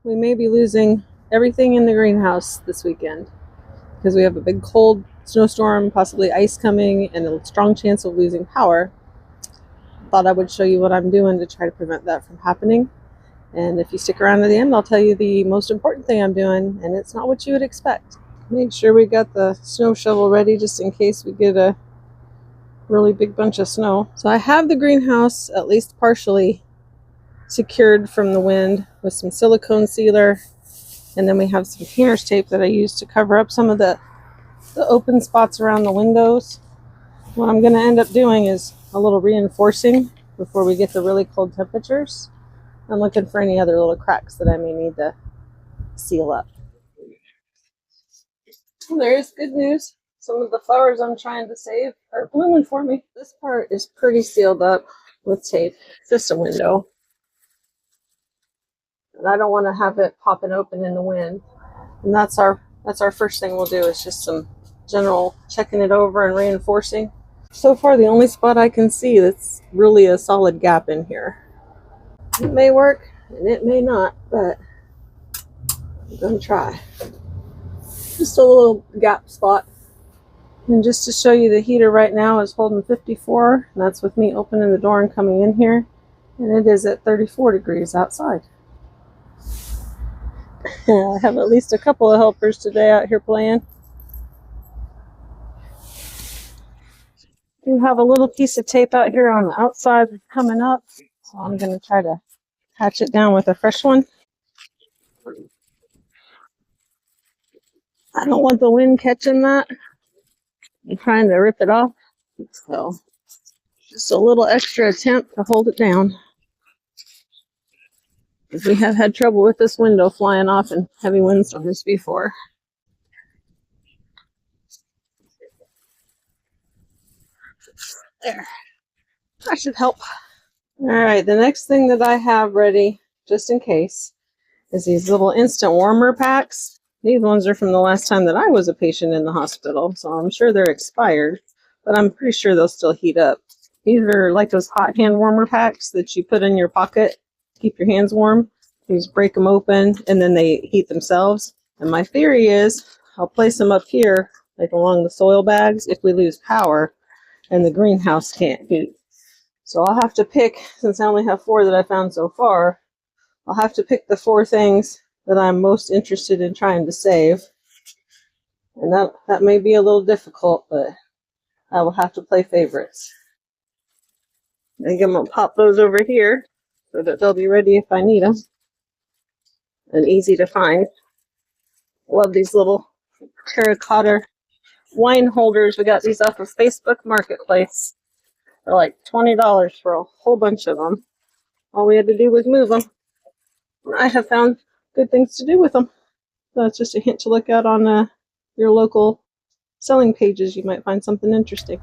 we may be losing everything in the greenhouse this weekend because we have a big cold snowstorm, possibly ice coming, and a strong chance of losing power. Thought I would show you what I'm doing to try to prevent that from happening. And if you stick around to the end, I'll tell you the most important thing I'm doing, and it's not what you would expect. Make sure we got the snow shovel ready just in case we get a really big bunch of snow. So I have the greenhouse at least partially secured from the wind with some silicone sealer, and then we have some painter's tape that I use to cover up some of the open spots around the windows. What I'm going to end up doing is a little reinforcing before we get the really cold temperatures. I'm looking for any other little cracks that I may need to seal up. Well, there is good news. Some of the flowers I'm trying to save are blooming for me. This part is pretty sealed up with tape. It's just a window. And I don't want to have it popping open in the wind. And that's our first thing we'll do, is just some general checking it over and reinforcing. So far, the only spot I can see that's really a solid gap in here. It may work and it may not, but I'm going to try. Just a little gap spot. And just to show you, the heater right now is holding 54, and that's with me opening the door and coming in here, and it is at 34 degrees outside. I have at least a couple of helpers today out here playing. You have a little piece of tape out here on the outside coming up, so I'm going to try to patch it down with a fresh one. I don't want the wind catching that. I'm trying to rip it off, so just a little extra attempt to hold it down. Because we have had trouble with this window flying off in heavy windstorms before. There. That should help. Alright, the next thing that I have ready, just in case, is these little instant warmer packs. These ones are from the last time that I was a patient in the hospital, so I'm sure they're expired, but I'm pretty sure they'll still heat up. These are like those hot hand warmer packs that you put in your pocket to keep your hands warm. You just break them open and then they heat themselves. And my theory is I'll place them up here, like along the soil bags, if we lose power and the greenhouse can't heat. So I'll have to pick, since I only have 4 that I found so far, I'll have to pick the 4 things that I'm most interested in trying to save. And that may be a little difficult, but I will have to play favorites. I think I'm going to pop those over here so that they'll be ready if I need them. And easy to find. Love these little terracotta wine holders. We got these off of Facebook Marketplace. They're like $20 for a whole bunch of them. All we had to do was move them. I have found good things to do with them. So that's just a hint to look out on your local selling pages. You might find something interesting.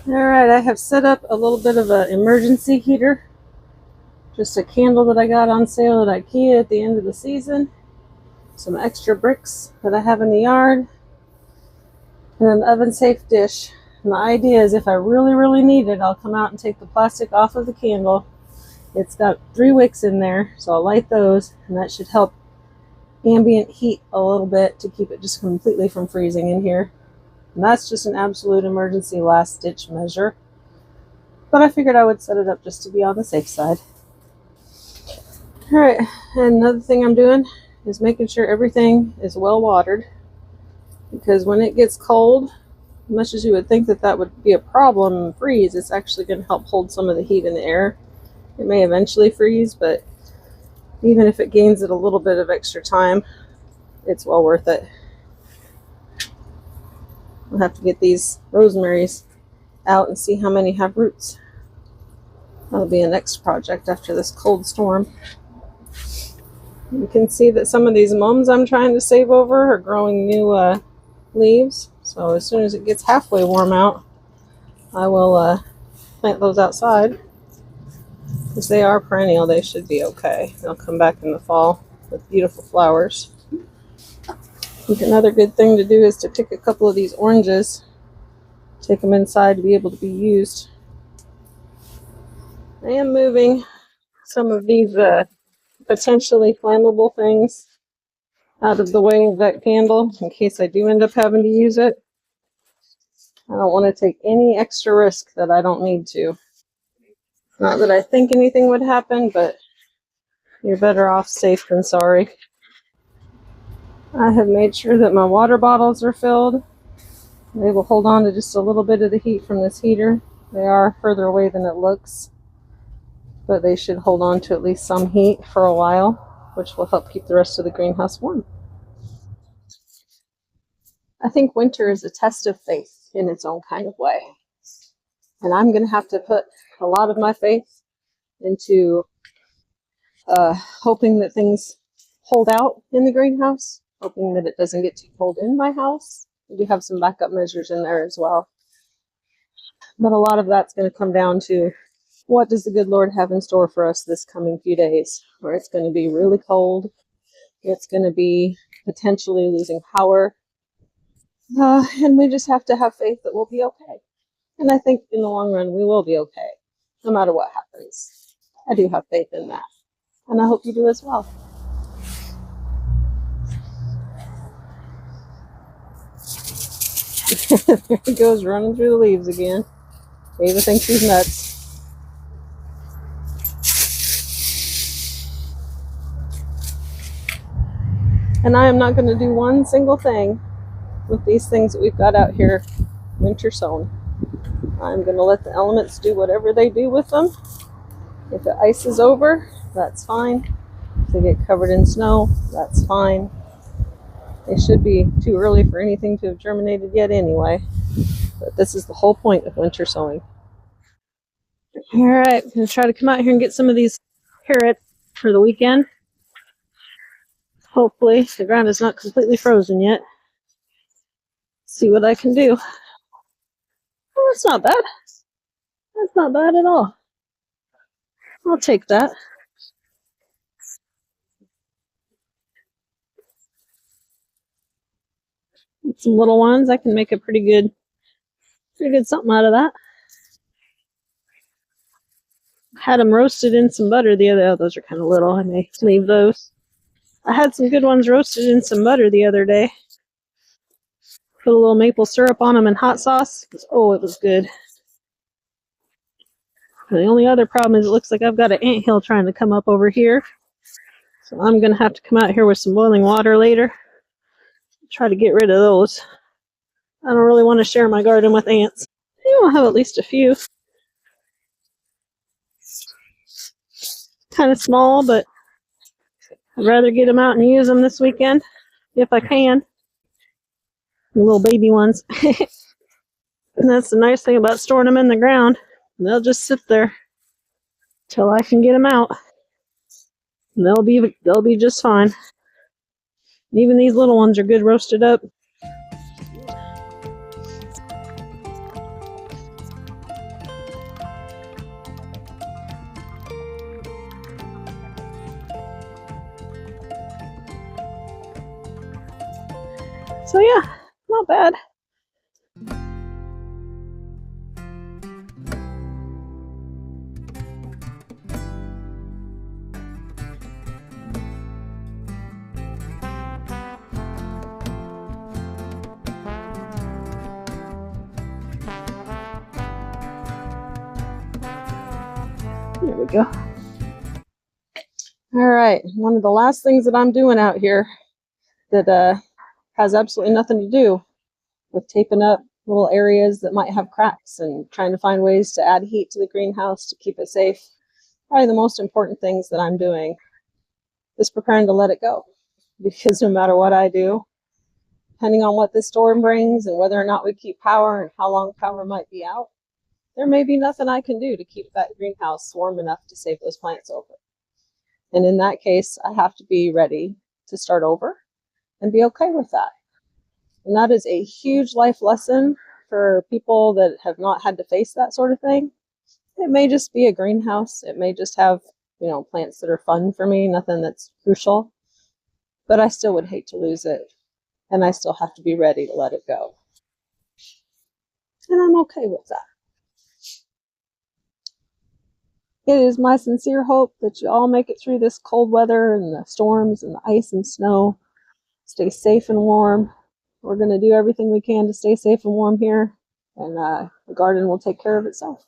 Alright, I have set up a little bit of an emergency heater. Just a candle that I got on sale at IKEA at the end of the season. Some extra bricks that I have in the yard. And an oven-safe dish. And the idea is if I really, really need it, I'll come out and take the plastic off of the candle. It's got 3 wicks in there, so I'll light those, and that should help ambient heat a little bit to keep it just completely from freezing in here. And that's just an absolute emergency last-ditch measure. But I figured I would set it up just to be on the safe side. Alright, and another thing I'm doing is making sure everything is well watered. Because when it gets cold, as much as you would think that that would be a problem and freeze, it's actually going to help hold some of the heat in the air. It may eventually freeze, but even if it gains it a little bit of extra time, it's well worth it. I'll have to get these rosemaries out and see how many have roots. That'll be a next project after this cold storm. You can see that some of these mums I'm trying to save over are growing new leaves. So as soon as it gets halfway warm out, I will plant those outside. Because they are perennial, they should be okay. They'll come back in the fall with beautiful flowers. Another good thing to do is to pick a couple of these oranges, take them inside to be able to be used. I am moving some of these potentially flammable things out of the way of that candle in case I do end up having to use it. I don't want to take any extra risk that I don't need to. Not that I think anything would happen, but you're better off safe than sorry. I have made sure that my water bottles are filled. They will hold on to just a little bit of the heat from this heater. They are further away than it looks, but they should hold on to at least some heat for a while, which will help keep the rest of the greenhouse warm. I think winter is a test of faith in its own kind of way. And I'm going to have to put a lot of my faith into hoping that things hold out in the greenhouse, hoping that it doesn't get too cold in my house. We do have some backup measures in there as well. But a lot of that's going to come down to what does the good Lord have in store for us this coming few days, where it's going to be really cold. It's going to be potentially losing power. And we just have to have faith that we'll be okay. And I think in the long run, we will be okay, no matter what happens. I do have faith in that. And I hope you do as well. There he goes, running through the leaves again. Ava thinks he's nuts. And I am not going to do one single thing with these things that we've got out here winter sown. I'm going to let the elements do whatever they do with them. If it ices over, that's fine. If they get covered in snow, that's fine. They should be too early for anything to have germinated yet anyway. But this is the whole point of winter sowing. Alright, I'm going to try to come out here and get some of these carrots for the weekend. Hopefully, the ground is not completely frozen yet. See what I can do. Oh, that's not bad. That's not bad at all. I'll take that. Some little ones, I can make a pretty good something out of that. Had them roasted in some butter the other. Oh, those are kind of little. I may leave those. I had some good ones roasted in some butter the other day. Put a little maple syrup on them and hot sauce. Oh, it was good. And the only other problem is it looks like I've got an anthill trying to come up over here. So I'm going to have to come out here with some boiling water later. Try to get rid of those. I don't really want to share my garden with ants. I'll have at least a few. Kind of small, but I'd rather get them out and use them this weekend if I can. The little baby ones. And that's the nice thing about storing them in the ground. They'll just sit there till I can get them out. And they'll be just fine. Even these little ones are good roasted up. So yeah, not bad. There we go. All right, one of the last things that I'm doing out here that has absolutely nothing to do with taping up little areas that might have cracks and trying to find ways to add heat to the greenhouse to keep it safe. Probably the most important things that I'm doing is preparing to let it go. Because no matter what I do, depending on what this storm brings and whether or not we keep power and how long power might be out, there may be nothing I can do to keep that greenhouse warm enough to save those plants over. And in that case, I have to be ready to start over and be okay with that. And that is a huge life lesson for people that have not had to face that sort of thing. It may just be a greenhouse. It may just have, plants that are fun for me, nothing that's crucial. But I still would hate to lose it. and I still have to be ready to let it go. And I'm okay with that. It is my sincere hope that you all make it through this cold weather and the storms and the ice and snow. Stay safe and warm. We're going to do everything we can to stay safe and warm here, and the garden will take care of itself.